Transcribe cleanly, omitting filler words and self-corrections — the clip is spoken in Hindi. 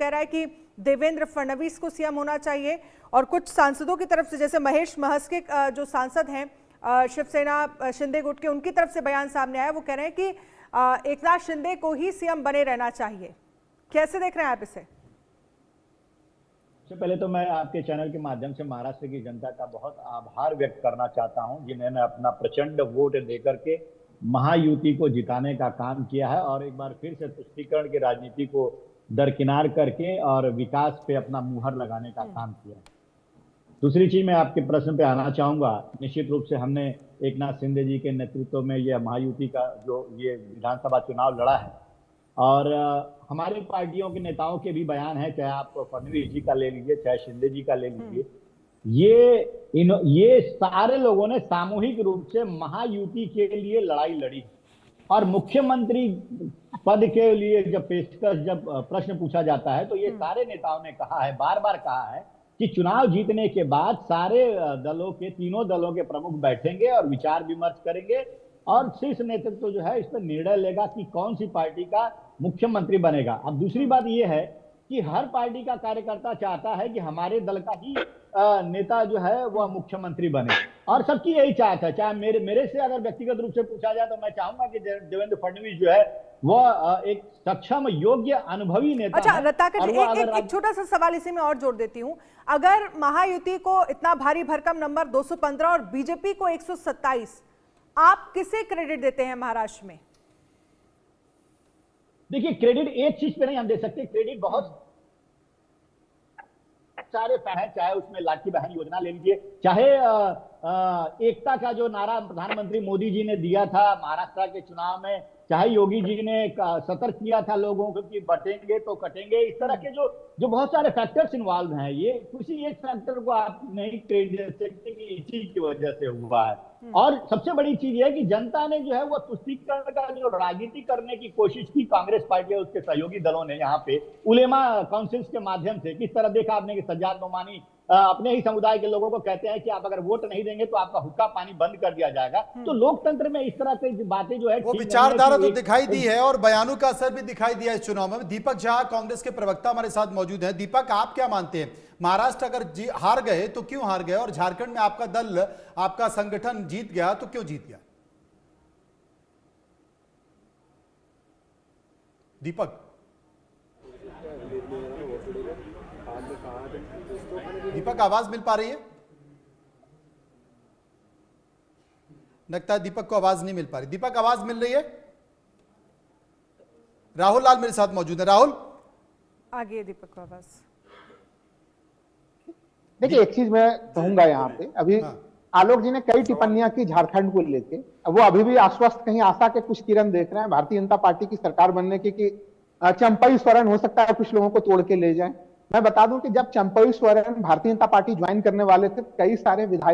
कह रहा है कि देवेंद्र फडणवीस को सीएम होना चाहिए, और कुछ सांसदों की तरफ से जैसे महेश महस्के जो सांसद हैं शिवसेना शिंदे गुट के, उनकी तरफ से बयान सामने आया। वो कह रहे हैं कि एकनाथ शिंदे को ही सीएम बने रहना चाहिए। कैसे देख रहे हैं आप इसे? सबसे पहले तो मैं आपके चैनल के माध्यम से महाराष्ट्र की जनता का बहुत आभार व्यक्त करना चाहता हूं, जिन्होंने अपना प्रचंड वोट देकर के महायुति को जिताने का काम किया है और एक बार फिर से तुष्टीकरण की राजनीति को दरकिनार करके और विकास पे अपना मुहर लगाने का काम किया है। दूसरी चीज, मैं आपके प्रश्न पे आना चाहूंगा। निश्चित रूप से हमने एकनाथ शिंदे जी के नेतृत्व में यह महायुति का जो ये विधानसभा चुनाव लड़ा है, और हमारे पार्टियों के नेताओं के भी बयान है, चाहे आप फडणवीस जी का ले लीजिए, चाहे शिंदे जी का ले लीजिए, ये सारे लोगों ने सामूहिक रूप से महायुति के लिए लड़ाई लड़ी। और मुख्यमंत्री पद के लिए जब प्रश्न पूछा जाता है तो ये सारे नेताओं ने कहा है, बार बार कहा है कि चुनाव जीतने के बाद सारे दलों के, तीनों दलों के प्रमुख बैठेंगे और विचार विमर्श करेंगे और शीर्ष नेतृत्व जो है इस पर निर्णय लेगा कि कौन सी पार्टी का मुख्यमंत्री बनेगा। अब दूसरी बात यह है कि हर पार्टी का कार्यकर्ता चाहता है कि हमारे दल का ही नेता जो है वह मुख्यमंत्री बने, और सबकी यही चाहत है। चाहे मेरे से अगर व्यक्तिगत रूप से पूछा जाए तो मैं चाहूंगा कि देवेंद्र फडणवीस जो है वह एक सक्षम, योग्य, अनुभवी नेता अच्छा, है। रत्नाकर जी, एक छोटा सा सवाल इसी में और जोड़ देती हूँ। अगर महायुति को इतना भारी भरकम नंबर 215 और बीजेपी को 127, आप किसे क्रेडिट देते हैं महाराष्ट्र में? देखिए, क्रेडिट एक चीज पे नहीं हम दे सकते, क्रेडिट बहुत सारे है। चाहे उसमें लाठी बहन योजना ले लीजिए, चाहे एकता का जो नारा प्रधानमंत्री मोदी जी ने दिया था महाराष्ट्र के चुनाव में, चाहे योगी जी ने सतर्क किया था लोगों को कि बटेंगे तो कटेंगे, इस तरह के जो बहुत सारे फैक्टर्स इन्वॉल्व हैं, ये किसी एक फैक्टर को आप नहीं क्रेडिट दे सकते कि इसी की वजह से हुआ है। और सबसे बड़ी चीज यह है कि जनता ने जो है वो तुष्टीकरण का जो राजनीति करने की कोशिश की कांग्रेस पार्टी और उसके सहयोगी दलों ने, यहाँ पे उलेमा काउंसिल्स के माध्यम से किस तरह देखा आपने कि सज्जाद नोमानी अपने ही समुदाय के लोगों को कहते हैं कि आप अगर वोट नहीं देंगे तो आपका हुक्का पानी बंद कर दिया जाएगा। तो लोकतंत्र में इस तरह की बातें जो है वो विचारधारा तो दिखाई दी है और बयानों का असर भी दिखाई दिया इस चुनाव में। दीपक झा कांग्रेस के प्रवक्ता हमारे साथ मौजूद हैं। दीपक, आप क्या मानते हैं, महाराष्ट्र अगर हार गए तो क्यों हार गए, और झारखंड में आपका दल, आपका संगठन जीत गया तो क्यों जीत गया? दीपक आवाज मिल पा रही है? लगता है दीपक को आवाज नहीं मिल पा रही। दीपक, आवाज मिल रही है? राहुल लाल मेरे साथ मौजूद है। राहुल, आगे दीपक को आवाज। देखिए, एक चीज मैं कहूंगा यहाँ पे, अभी आलोक जी ने कई टिप्पणियां की झारखंड को लेके, वो अभी भी आश्वस्त, कहीं आशा के कुछ किरण देख रहे हैं भारतीय जनता पार्टी की सरकार बनने की, कि चंपई सोरेन हो सकता है कुछ लोगों को तोड़ के ले जाए। मैं बता दूं कि जब चंपई सोरेन भारतीय जनता पार्टी ज्वाइन करने वाले थे, कई सारे विधायक